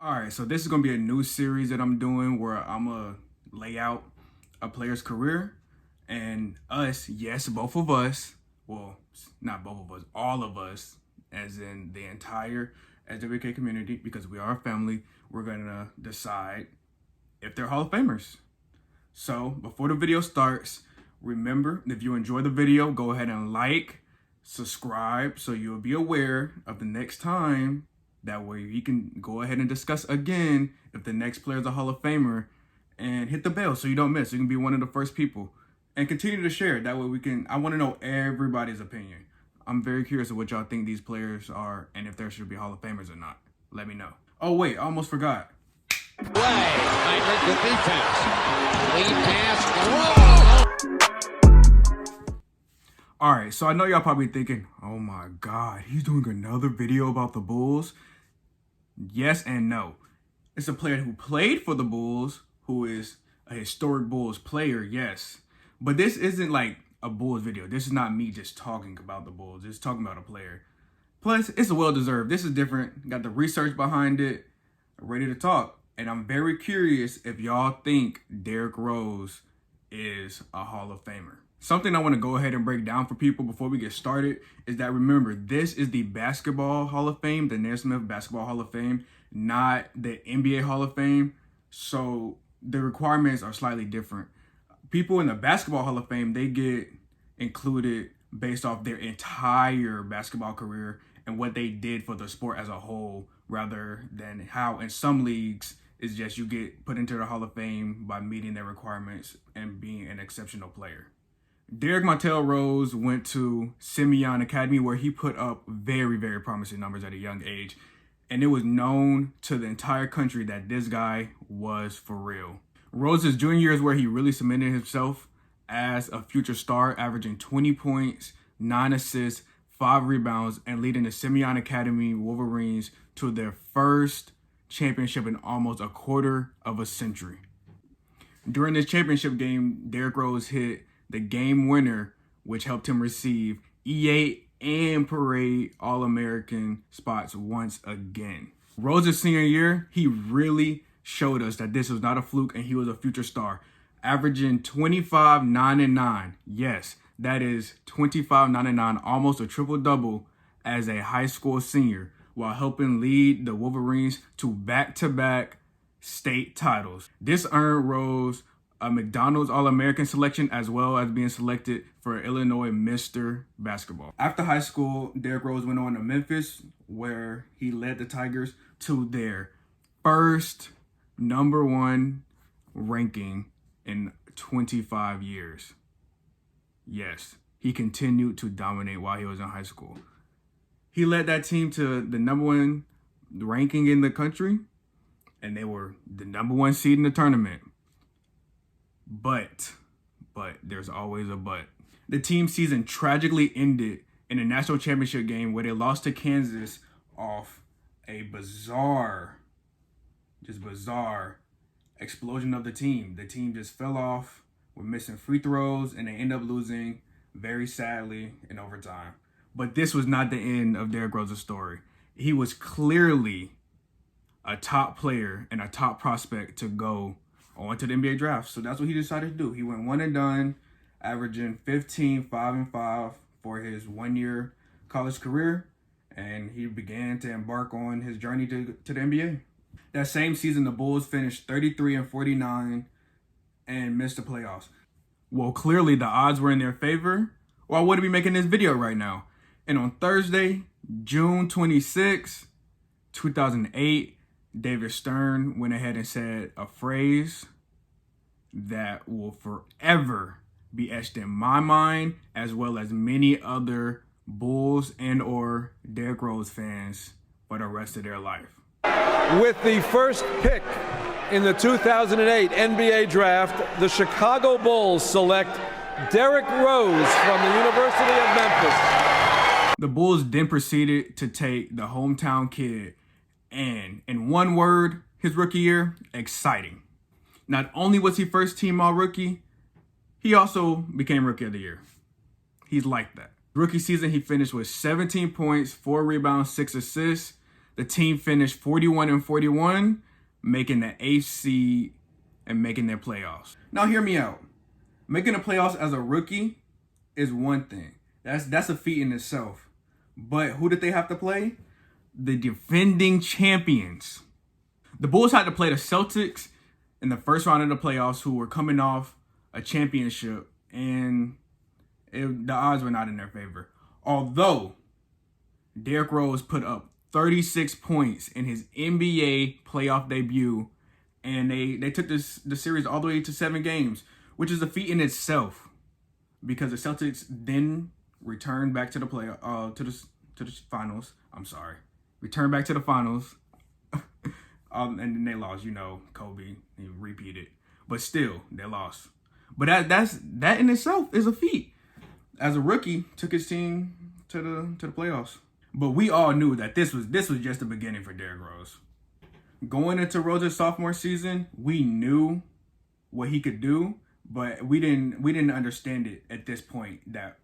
All right, so this is going to be a new series that I'm doing where I'm going to lay out a player's career and us, yes, both of us, well, not both of us, all of us, as in the entire SWK community, because we are a family, we're going to decide if they're Hall of Famers. So before the video starts, remember, if you enjoy the video, go ahead and like, subscribe, so you'll be aware of the next time. That way you can go ahead and discuss again if the next player is a Hall of Famer, and hit the bell so you don't miss. You can be one of the first people, and continue to share. That way I want to know everybody's opinion. I'm very curious of what y'all think these players are and if there should be Hall of Famers or not. Let me know. Oh wait, I almost forgot. Way, Heinrich with defense. Lead pass. All right, so I know y'all probably thinking, oh my God, he's doing another video about the Bulls. Yes and no. It's a player who played for the Bulls, who is a historic Bulls player, yes. But this isn't like a Bulls video. This is not me just talking about the Bulls. It's talking about a player. Plus, it's well-deserved. This is different. Got the research behind it, ready to talk. And I'm very curious if y'all think Derrick Rose is a Hall of Famer. Something I want to go ahead and break down for people before we get started is that, remember, this is the Basketball Hall of Fame, the Naismith Basketball Hall of Fame, not the NBA Hall of Fame. So the requirements are slightly different. People in the Basketball Hall of Fame, they get included based off their entire basketball career and what they did for the sport as a whole, rather than how in some leagues it's just you get put into the Hall of Fame by meeting their requirements and being an exceptional player. Derrick Montel Rose went to Simeon Academy, where he put up very, very promising numbers at a young age. And it was known to the entire country that this guy was for real. Rose's junior year is where he really cemented himself as a future star, averaging 20 points, 9 assists, 5 rebounds, and leading the Simeon Academy Wolverines to their first championship in almost a quarter of a century. During this championship game, Derrick Rose hit the game winner, which helped him receive EA and Parade All-American spots once again. Rose's senior year, he really showed us that this was not a fluke and he was a future star, averaging 25, 9, and 9. Yes, that is 25, 9, and 9, almost a triple-double as a high school senior, while helping lead the Wolverines to back-to-back state titles. This earned Rose a McDonald's All-American selection, as well as being selected for Illinois Mr. Basketball. After high school, Derrick Rose went on to Memphis, where he led the Tigers to their first #1 ranking in 25 years. Yes, he continued to dominate while he was in high school. He led that team to the #1 ranking in the country, and they were the #1 seed in the tournament. But there's always a but. The team season tragically ended in a national championship game where they lost to Kansas off a bizarre explosion of the team. The team just fell off, were missing free throws, and they end up losing very sadly in overtime. But this was not the end of Derrick Rose's story. He was clearly a top player and a top prospect to go on to the NBA draft. So that's what he decided to do. He went one and done, averaging 15, 5, and 5 for his 1-year college career, and he began to embark on his journey to the NBA. That same season, the Bulls finished 33 and 49 and missed the playoffs. Well, clearly the odds were in their favor, or I wouldn't be making this video right now. And on Thursday, June 26, 2008, David Stern went ahead and said a phrase that will forever be etched in my mind, as well as many other Bulls and or Derrick Rose fans for the rest of their life. With the first pick in the 2008 NBA draft, the Chicago Bulls select Derrick Rose from the University of Memphis. The Bulls then proceeded to take the hometown kid, and in one word, his rookie year, exciting. Not only was he first team all-rookie, he also became rookie of the year. He's like that. Rookie season, he finished with 17 points, 4 rebounds, 6 assists. The team finished 41-41, making the 8th seed and making their playoffs. Now hear me out. Making the playoffs as a rookie is one thing. That's a feat in itself. But who did they have to play? The defending champions. The Bulls had to play the Celtics in the first round of the playoffs, who were coming off a championship, and the odds were not in their favor. Although Derrick Rose put up 36 points in his NBA playoff debut, and they took the series all the way to 7 games, which is a feat in itself, because the Celtics then returned back to the to the finals. I'm sorry, returned back to the finals, and then they lost. Kobe, he repeated, but still they lost. But that in itself is a feat. As a rookie, took his team to the playoffs. But we all knew that this was just the beginning for Derrick Rose. Going into Rose's sophomore season, we knew what he could do, but we didn't understand it at this point that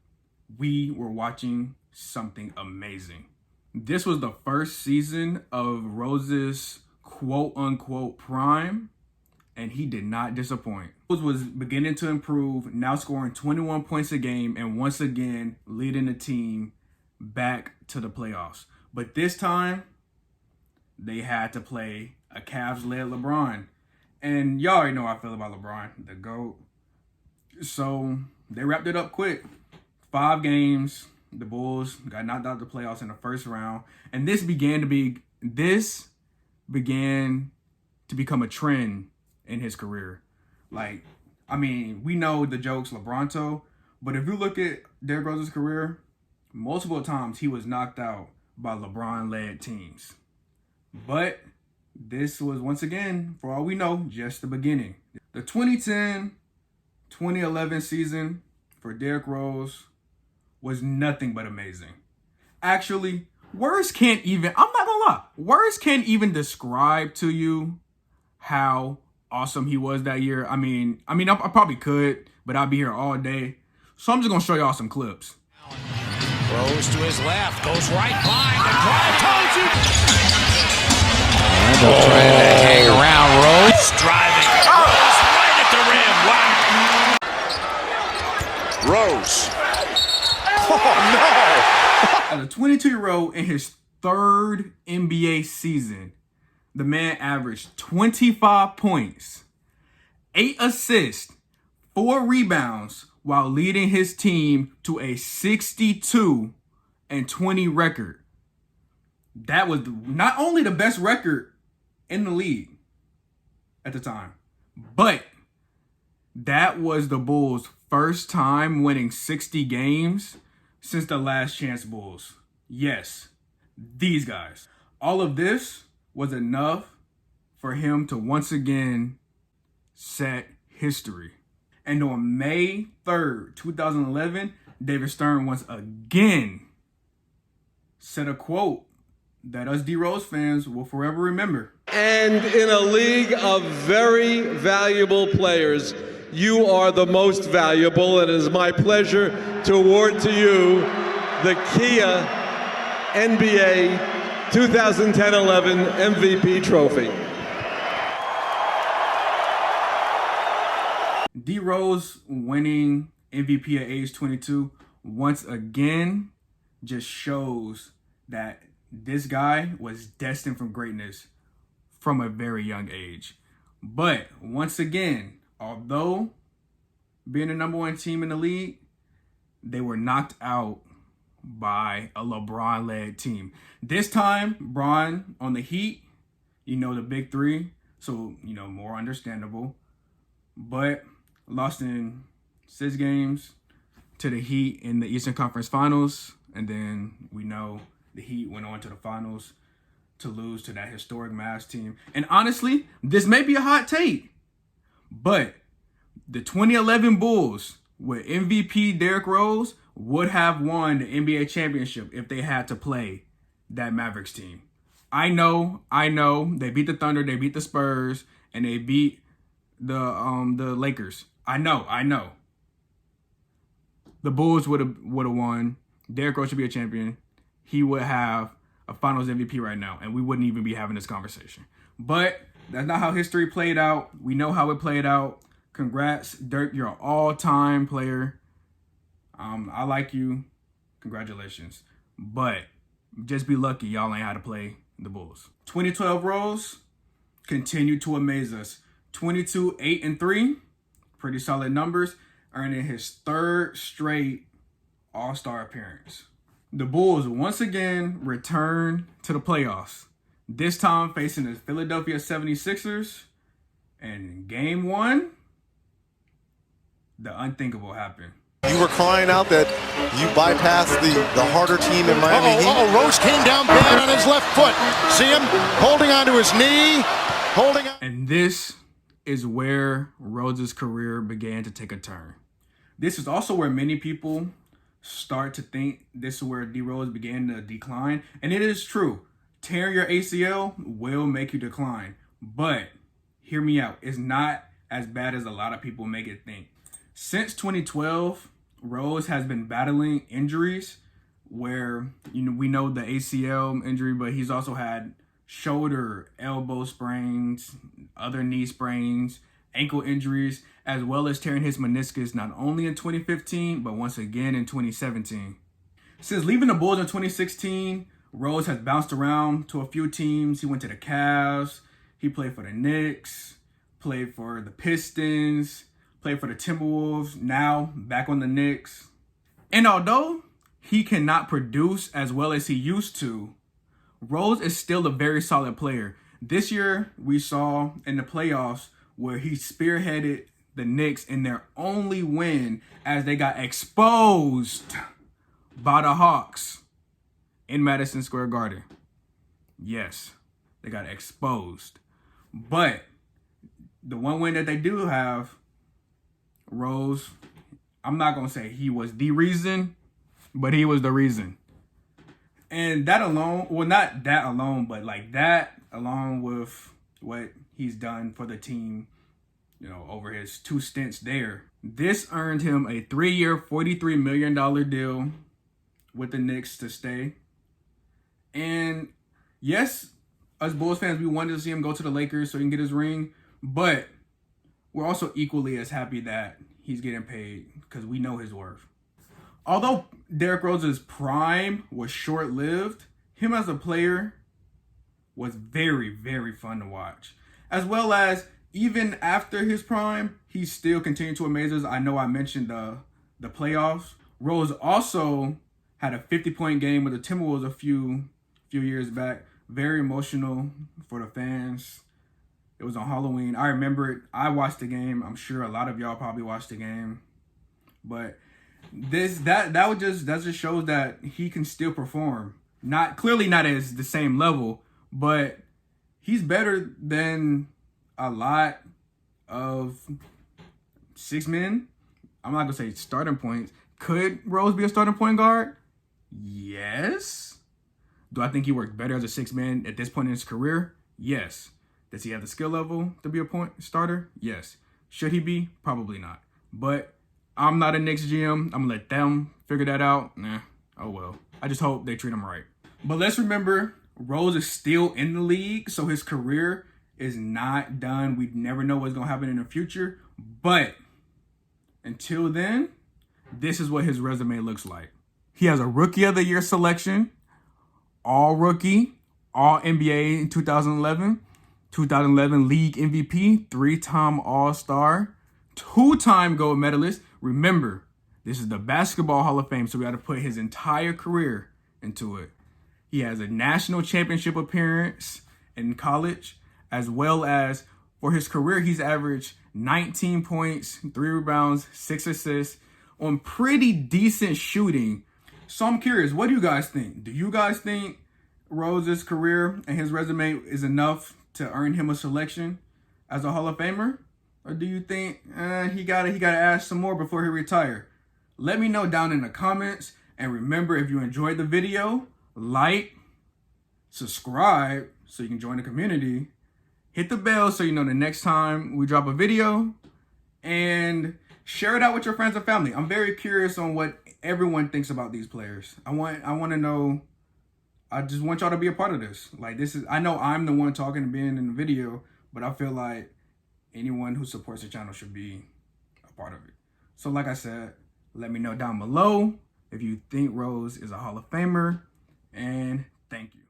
we were watching something amazing. This was the first season of Rose's quote-unquote prime, and he did not disappoint. Rose was beginning to improve, now scoring 21 points a game and once again leading the team back to the playoffs. But this time, they had to play a Cavs-led LeBron. And y'all already know how I feel about LeBron, the GOAT. So they wrapped it up quick. 5 games. The Bulls got knocked out of the playoffs in the first round. And this began to become a trend in his career. We know the jokes LeBron told, but if you look at Derrick Rose's career, multiple times he was knocked out by LeBron-led teams. But this was, once again, for all we know, just the beginning. The 2010-2011 season for Derrick Rose was nothing but amazing. Actually, I'm not gonna lie, words can't even describe to you how awesome he was that year. I probably could, but I'll be here all day. So I'm just gonna show y'all some clips. Rose to his left, goes right by the drive. Told you. Trying to hang around. Rose driving. Rose right at the rim. Wow. Rose. Oh no! As a 22-year-old in his 3rd NBA season, the man averaged 25 points, 8 assists, 4 rebounds, while leading his team to a 62-20 record. That was not only the best record in the league at the time, but that was the Bulls' first time winning 60 games since the Last Chance Bulls. Yes, these guys. All of this was enough for him to once again set history. And on May 3rd, 2011, David Stern once again said a quote that us D-Rose fans will forever remember. And in a league of very valuable players, you are the most valuable, and it is my pleasure to award to you the Kia NBA 2010-11 MVP trophy. D-Rose winning MVP at age 22 once again just shows that this guy was destined for greatness from a very young age. But once again, although being the number 1 team in the league, they were knocked out by a LeBron-led team. This time, Bron on the Heat, the big 3, so, more understandable. But lost in 6 games to the Heat in the Eastern Conference Finals, and then we know the Heat went on to the finals to lose to that historic Mavs team. And honestly, this may be a hot take, but the 2011 Bulls with MVP Derrick Rose would have won the NBA championship if they had to play that Mavericks team. I know. They beat the Thunder, they beat the Spurs, and they beat the Lakers. I know. The Bulls would have won. Derrick Rose should be a champion. He would have a Finals MVP right now, and we wouldn't even be having this conversation. But that's not how history played out. We know how it played out. Congrats, Dirk. You're an all-time player. I like you. Congratulations. But just be lucky y'all ain't how to play the Bulls. 2012 Rose continued to amaze us. 22, 8, and 3. Pretty solid numbers. Earning his 3rd straight All-Star appearance. The Bulls once again return to the playoffs. This time facing the Philadelphia 76ers. And in Game 1, the unthinkable happened. You were crying out that you bypassed the harder team in Miami Heat. Rose came down bad on his left foot. See him holding onto his knee. And this is where Rose's career began to take a turn. This is also where many people start to think this is where D Rose began to decline. And it is true. Tearing your ACL will make you decline. But hear me out. It's not as bad as a lot of people make it think. Since 2012, Rose has been battling injuries where, we know the ACL injury, but he's also had shoulder, elbow sprains, other knee sprains, ankle injuries, as well as tearing his meniscus not only in 2015, but once again in 2017. Since leaving the Bulls in 2016, Rose has bounced around to a few teams. He went to the Cavs. He played for the Knicks, played for the Pistons, played for the Timberwolves, now back on the Knicks. And although he cannot produce as well as he used to, Rose is still a very solid player. This year, we saw in the playoffs where he spearheaded the Knicks in their only win as they got exposed by the Hawks in Madison Square Garden. Yes, they got exposed. But the one win that they do have, Rose, I'm not going to say he was the reason, but he was the reason. And that alone, well, not that alone, but like that along with what he's done for the team, over his 2 stints there. This earned him a 3-year, $43 million deal with the Knicks to stay. And yes, us Bulls fans, we wanted to see him go to the Lakers so he can get his ring. But we're also equally as happy that he's getting paid because we know his worth. Although Derrick Rose's prime was short-lived, him as a player was very, very fun to watch. As well as even after his prime, he still continued to amaze us. I know I mentioned the playoffs. Rose also had a 50-point game with the Timberwolves a few years back. Very emotional for the fans. It was on Halloween. I remember it. I watched the game. I'm sure a lot of y'all probably watched the game. But that just shows that he can still perform. Clearly not as the same level, but he's better than a lot of 6 men. I'm not gonna say starting points. Could Rose be a starting point guard? Yes. Do I think he worked better as a 6 man at this point in his career? Yes. Does he have the skill level to be a point starter? Yes. Should he be? Probably not. But I'm not a Knicks GM. I'm going to let them figure that out. Nah, oh well. I just hope they treat him right. But let's remember, Rose is still in the league, so his career is not done. We never know what's going to happen in the future. But until then, this is what his resume looks like. He has a Rookie of the Year selection, All-Rookie, All-NBA in 2011, 2011 League MVP, 3-time All-Star, 2-time gold medalist. Remember, this is the Basketball Hall of Fame, so we got to put his entire career into it. He has a national championship appearance in college, as well as for his career, he's averaged 19 points, 3 rebounds, 6 assists on pretty decent shooting. So I'm curious, what do you guys think? Do you guys think Rose's career and his resume is enough to earn him a selection as a Hall of Famer? Or do you think he gotta ask some more before he retire? Let me know down in the comments. And remember, if you enjoyed the video, like, subscribe so you can join the community. Hit the bell so you know the next time we drop a video. And share it out with your friends and family. I'm very curious on what everyone thinks about these players. I want to know I just want y'all to be a part of this. Like, this is, I know I'm the one talking and being in the video, but I feel like anyone who supports the channel should be a part of it. So like I said, let me know down below if you think Rose is a Hall of Famer, and thank you.